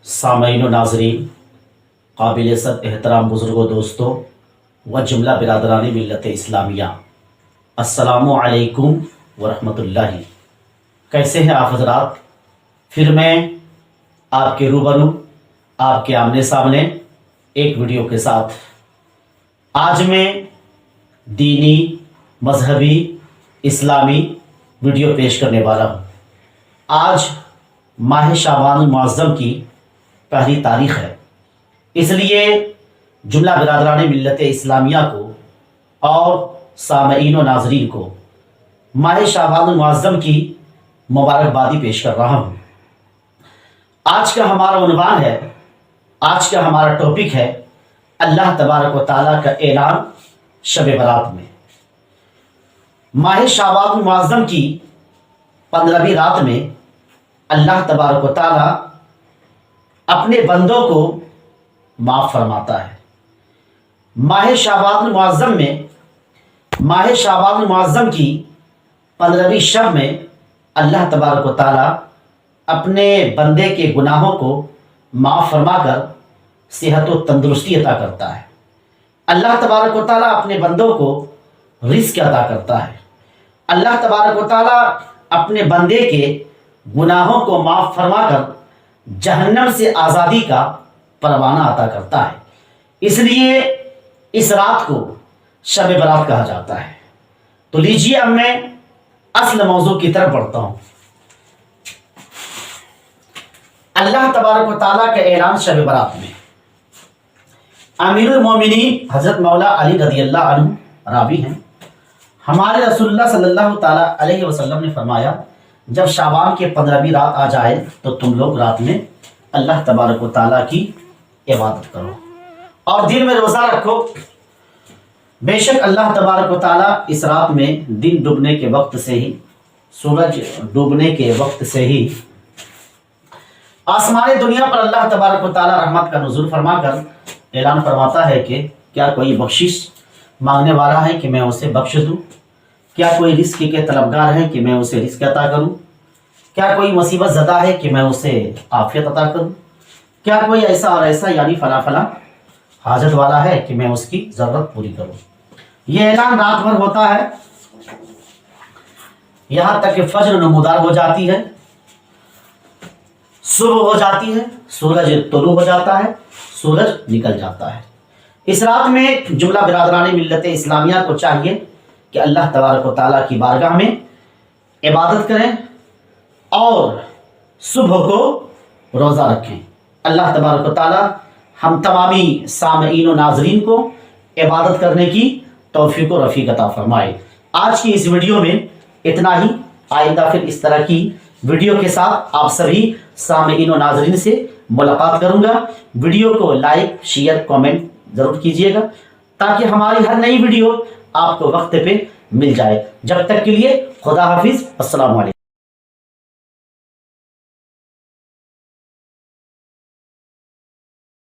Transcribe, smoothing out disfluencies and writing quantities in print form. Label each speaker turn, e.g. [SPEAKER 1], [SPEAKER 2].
[SPEAKER 1] سامعین و ناظرین، قابل صد احترام بزرگوں، دوستوں و جملہ برادران ملت اسلامیہ، السلام علیکم ورحمۃ اللہ۔ کیسے ہیں آپ حضرات؟ پھر میں آپ کے روبرو، آپ کے آمنے سامنے ایک ویڈیو کے ساتھ۔ آج میں دینی، مذہبی، اسلامی ویڈیو پیش کرنے والا ہوں۔ آج ماہ شعبان المعظم کی پہلی تاریخ ہے، اس لیے جملہ برادران ملت اسلامیہ کو اور سامعین و ناظرین کو ماہ شعبان المعظم کی مبارکبادی پیش کر رہا ہوں۔ آج کا ہمارا عنوان ہے، آج کا ہمارا ٹاپک ہے اللہ تبارک و تعالیٰ کا اعلان شب برات میں۔ ماہ شعبان المعظم کی 15ویں رات میں اللہ تبارک و تعالیٰ اپنے بندوں کو معاف فرماتا ہے۔ ماہ شعبان المعظم میں، ماہ شعبان المعظم کی 15ویں شب میں اللہ تبارک و تعالیٰ اپنے بندے کے گناہوں کو معاف فرما کر صحت و تندرستی عطا کرتا ہے۔ اللہ تبارک و تعالیٰ اپنے بندوں کو رزق عطا کرتا ہے۔ اللہ تبارک و تعالیٰ اپنے بندے کے گناہوں کو معاف فرما کر جہنم سے آزادی کا پروانہ عطا کرتا ہے۔ اس لیے اس رات کو شب برات کہا جاتا ہے۔ تو لیجیے اب میں اصل موضوع کی طرف بڑھتا ہوں۔ اللہ تبارک و تعالیٰ کا اعلان شب برات میں۔ امیر المومنین حضرت مولا علی رضی اللہ عنہ راوی ہیں، ہمارے رسول اللہ صلی اللہ تعالیٰ علیہ وسلم نے فرمایا، جب شعبان کے 15ویں رات آ جائے تو تم لوگ رات میں اللہ تبارک و تعالیٰ کی عبادت کرو اور دن میں روزہ رکھو۔ بے شک اللہ تبارک و تعالیٰ اس رات میں دن ڈوبنے کے وقت سے ہی، سورج ڈوبنے کے وقت سے ہی آسمان دنیا پر اللہ تبارک و تعالیٰ رحمت کا نزول فرما کر اعلان فرماتا ہے کہ کیا کوئی بخشش مانگنے والا ہے کہ میں اسے بخش دوں؟ کیا کوئی رزق کے طلبگار ہے کہ میں اسے رزق عطا کروں؟ کیا کوئی مصیبت زدہ ہے کہ میں اسے عافیت عطا کروں؟ کیا کوئی ایسا اور ایسا یعنی فلاں فلاں حاجت والا ہے کہ میں اس کی ضرورت پوری کروں؟ یہ اعلان رات بھر ہوتا ہے، یہاں تک کہ فجر نمودار ہو جاتی ہے، صبح ہو جاتی ہے، سورج طلوع ہو جاتا ہے، سورج نکل جاتا ہے۔ اس رات میں جملہ برادران ملت اسلامیہ کو چاہیے کہ اللہ تبارک و تعالیٰ کی بارگاہ میں عبادت کریں اور صبح کو روزہ رکھیں۔ اللہ تبارک و تعالیٰ ہم تمامی سامعین و ناظرین کو عبادت کرنے کی توفیق و رفیق عطا فرمائے۔ آج کی اس ویڈیو میں اتنا ہی، آئندہ پھر اس طرح کی ویڈیو کے ساتھ آپ سبھی سامعین و ناظرین سے ملاقات کروں گا۔ ویڈیو کو لائک، شیئر، کامنٹ ضرور کیجیے گا تاکہ ہماری ہر نئی ویڈیو آپ کو وقت پہ مل جائے۔ جب تک کے لیے خدا حافظ، السلام علیکم۔